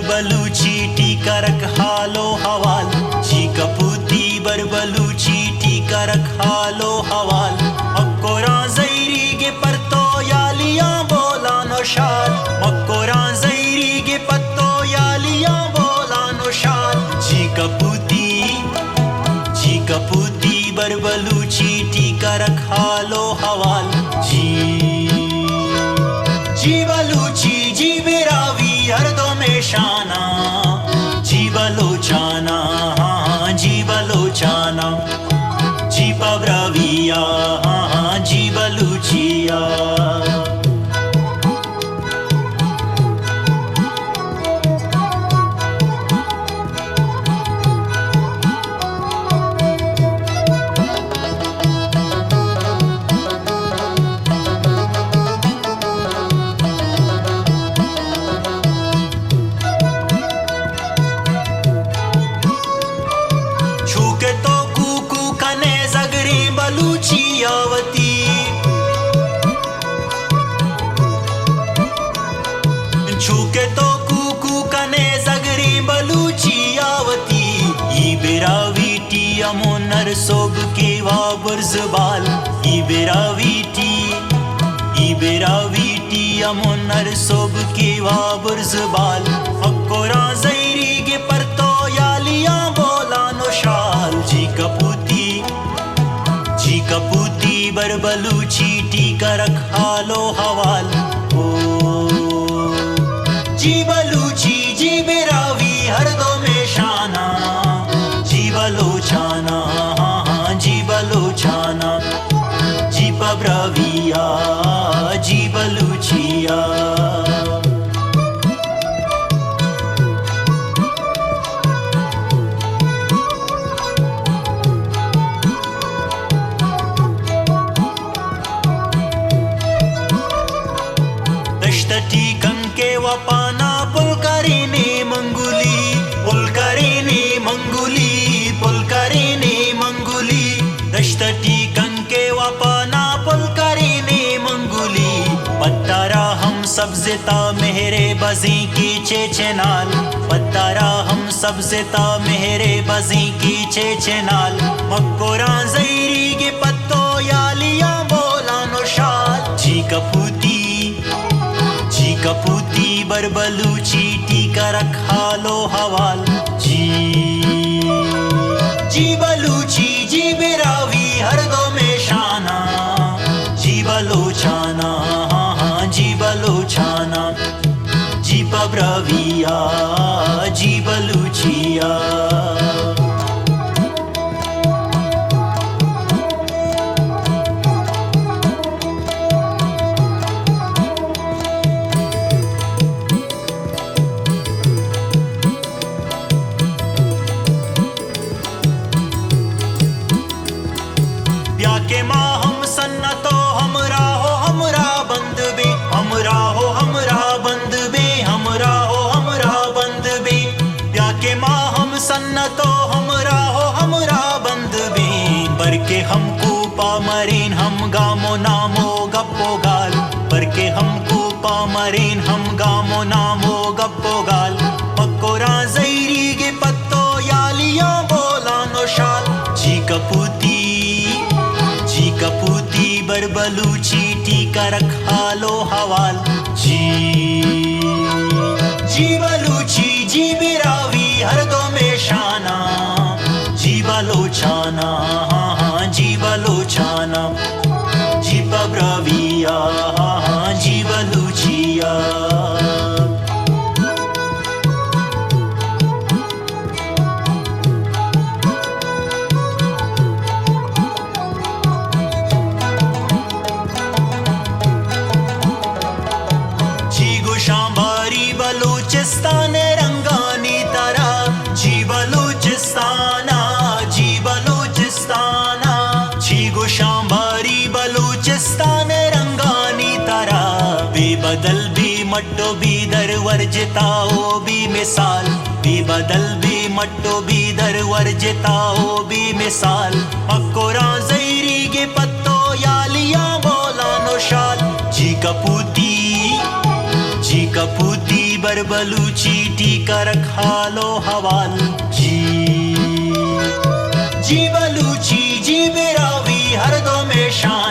बरबलूची टीका रखालो हवाल, जी कपूती बरबलूची टीका रखालो हवाल। मक्कोरा जैरी गे परतो यालियां बोलानो शाल, मक्कोरा जैरी गे पत्तो यालियां बोलानो शाल। जी कपूती बरबलूची टीका रखालो हवाल। जी बलूची जी बिरावी हरदो में शाना, जी बलोचाना जी बलोचाना, जी पब्राविया जी बलूचिया। छूके तो कूकू कने जगरी बलूची आवती, छूके तो कूकू कने जगरी बलूची आवती। ई बिरावीटी अमो नरसोब के वाबुर्जबाल, ई बिरावीटी अमो नरसोब के वाबुर्जबाल। मक्कोरा जैरी गे परतो यालियां बोलानो शाल। जी कपूती बरबलूची टीका रखालो हवाल। ओ जी बलूची जी बिरावी हरदो में शाना, जी बलोचाना जी बलोचाना, जी पब्राविया जी बलूचिया। दशतटी कंके वपाना पुलकरीने मंगुली, पुलकरीने मंगुली, पुलकरीने मंगुली। दशतटी कंके वपाना पुलकरीने मंगुली। पत्तारा हम सब्ज़ता मेहरे बजी की चेचेनाल, पत्तारा हम सब्ज़ता मेहरे बजी की चेचेनाल। मक्कोरा जैरी गे पत्तो यालियां बोलानो शाल। जी कपूती बरबलूची टीका रखालो हवाल। जी बलूची जी बिरावी हरदो में शाना, जी बलोचाना जी बलोचाना, जी पब्राविया जी बलूचिया। के माँ हम सन्नतो हमरा हो हमरा बंद बे, हमरा हो हमरा बंद बे, हमरा हो हमरा बंद बे। प्या के माँ हम सन्नतो हमरा हो हमरा बंद बे। बर के हमको पामरीन हम गामो नामो गप्पो गाल, बर के हमको पामरीन हम गामो नामो गप्पो गाल। मक्कोरा जैरी गे पत्तो यालियां बोलानो शाल। जी कपूती बरबलूची टीका रखालो हवाल। जी बलूची जी बिरावी हरदो में शाना, जी बलोचाना जी बलोचाना, जी पब्राविया जी बलूचिया। शांबारी बलूचिस्तान रंगानी तारा, जी बलूचिस्ताना जी बलूचिस्ताना। जी गो शांबारी बलूचिस्तान रंगानी तारा। बेबदल भी मट्टो भी दर वर्जताओ भी मिसाल, बेबदल भी मट्टो भी दर वर्जताओ भी मिसाल। मक्कोरा जैरी गे पत्तो यालियां बोलानो शाल। जी कपूती जी कपूती बरबलूची टीका रखा लो हवाल जी बलूची जी बिरावी हर दो में शान